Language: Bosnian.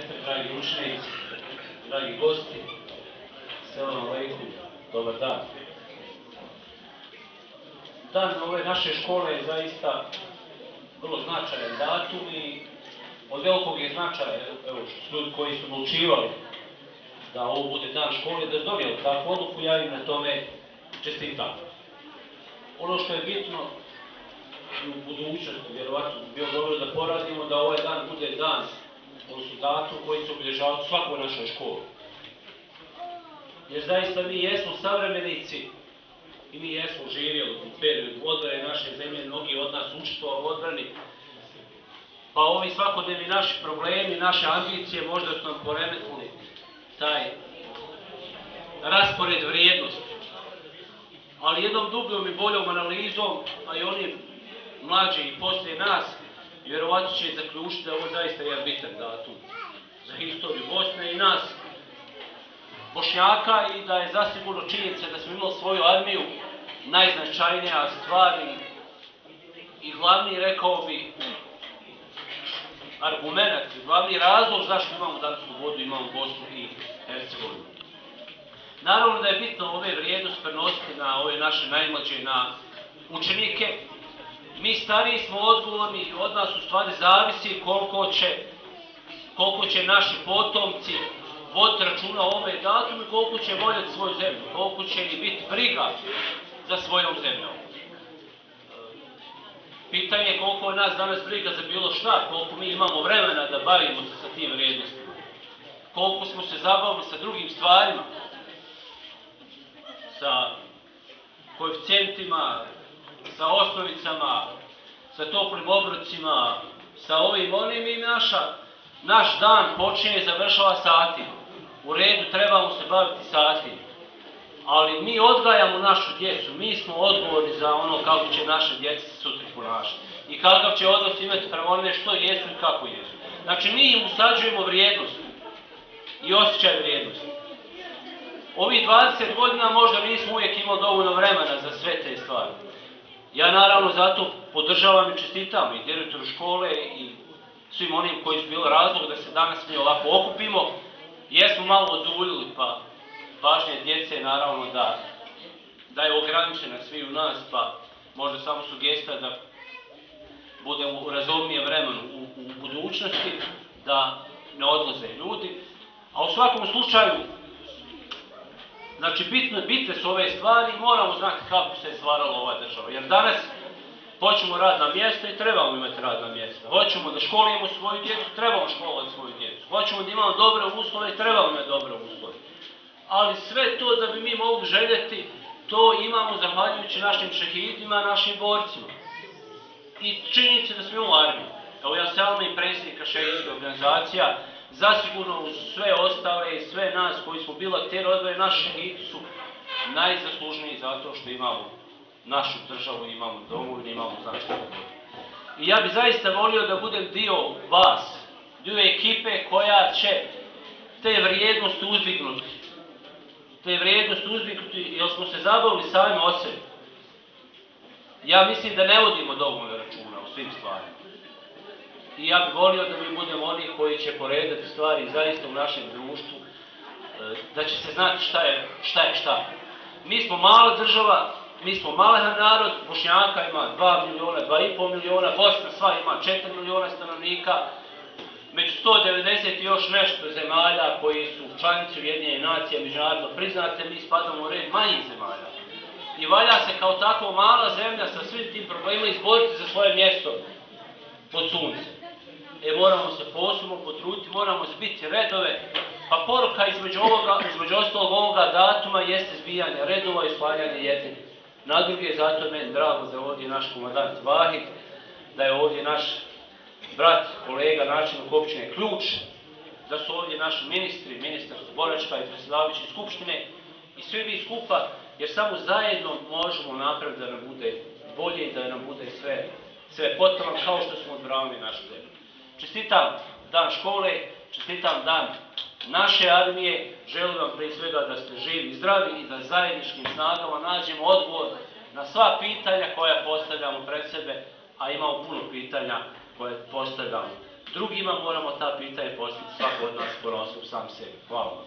sestre, dragi učenici, dragi gosti, selam alejkum, dobar dan. Dan ove naše škole je zaista vrlo značajan datum i od velikog je značaja, evo, ljudi koji su odlučivali da ovo bude dan škole, da donijeli takvu odluku, ja im na tome čestitam. Ono što je bitno u budućnosti, vjerovatno bi bilo dobro da poradimo da ovaj dan bude dan, odnosno datum koji će obilježavati svakoj našoj školi. Jer zaista mi jesmo savremenici i mi jesmo živjeli u periodu odbrane naše zemlje, mnogi od nas učestvovali u odbrani, pa ovi svakodnevni naši problemi, naše ambicije možda su nam poremetili taj raspored vrijednosti. Ali jednom dubljom i boljom analizom, a i oni mlađi i poslije nas, vjerovatno će zaključiti da je ovo zaista jedan bitan datum za historiju Bosne i nas, Bošnjaka, i da je zasigurno činjenica da smo imali svoju armiju najznačajnija stvar i glavni, rekao bi, argument, glavni razlog zašto imamo danas slobodu, imamo Bosnu i Hercegovinu. Naravno da je bitno ove vrijednosti prenositi na ove naše najmlađe, na učenike. Mi stariji smo odgovorni i od nas u stvari zavisi koliko će naši potomci voditi računa o ovome datumu i koliko će voljeti svoju zemlju, koliko će i biti briga za svojom zemljom. Pitanje je koliko je nas danas briga za bilo šta, koliko mi imamo vremena da bavimo se sa tim vrijednostima, koliko smo se zabavili sa drugim stvarima, sa koeficijentima, sa osnovicama, sa toplim obrocima, sa ovim onim, i naš dan počinje i završava satima. U redu, trebamo se baviti satima. Ali mi odgajamo našu djecu, mi smo odgovorni za ono kako će naše djeca se sutra ponašati. I kakav će odnos imati prema onome što jesu i kako jesu. Znači mi im usađujemo vrijednost i osjećaj vrijednosti. Ovih 20 godina možda nismo uvijek imali dovoljno vremena za sve te stvari. Ja naravno zato podržavam i čestitam i direktoru škole i svim onim koji su bili razlog da se danas mi ovako okupimo. Jesmo malo oduljili, pa važnje djece naravno da je ograničena svi u nas, pa možda samo sugestija da budemo u razumnijem vremenu u budućnosti, da ne odlaze ljudi. A u svakom slučaju, znači bitne su ove stvari i moramo znati kako se je stvarala ova država. Jer danas hoćemo radna mjesta i trebamo imati radna mjesta. Hoćemo da školujemo svoju djecu, trebamo školovati svoju djecu. Hoćemo da imamo dobre uslove i trebamo imati dobre uslove. Ali sve to da bi mi mogli željeti, to imamo zahvaljujući našim šehidima, našim borcima. I činjenica da smo u armiji. Evo ja sam i predsjednika šehidskih organizacija, zasigurno uz sve ostale i sve nas koji smo bili akteri odbrane, naši šehidi su najzaslužniji zato što imamo našu državu, imamo domovinu, imamo slobodu. I ja bih zaista volio da budem dio vas, dio ekipe koja će te vrijednosti uzdignuti. Te vrijednosti uzdignuti jer smo se zabavili sami o sebi. Ja mislim da ne vodimo dovoljno računa o svim stvarima. I ja bih volio da mi budemo oni koji će poredati stvari zaista u našem društvu, da će se znati šta je šta. Mi smo mala država, mi smo malen narod, Bošnjaka ima 2 miliona, 2,5 miliona, Bosna sva ima 4 miliona stanovnika, među 190 i još nešto zemalja koji su članice Ujedinjenih nacija, međunarodno priznate, mi spadamo u red manjih zemalja. I valja se kao tako mala zemlja sa svim tim problemima izboriti za svoje mjesto pod suncem. Moramo se posebno potruditi, moramo zbiti redove, pa poruka između ostalog ovoga datuma jeste zbijanje redova i sklanjanje jednih na druge. Zato je meni drago da je ovdje naš komandant Vahid, da je ovdje naš brat, kolega, načelnik općine Ključ, da su ovdje naši ministri, ministar Boračka i predsjedavajući skupštine i svi vi skupa, jer samo zajedno možemo napraviti da nam bude bolje i da nam bude sve potrebno kao što smo odbranili našu zemlju. Čestitam dan škole, čestitam dan naše armije, želim vam prije svega da ste živi i zdravi i da zajedničkim snagama nađemo odgovor na sva pitanja koja postavljamo pred sebe, a imamo puno pitanja koje postavljamo drugima moramo ta pitanja postaviti svako od nas ponosom sam sebi. Hvala vam.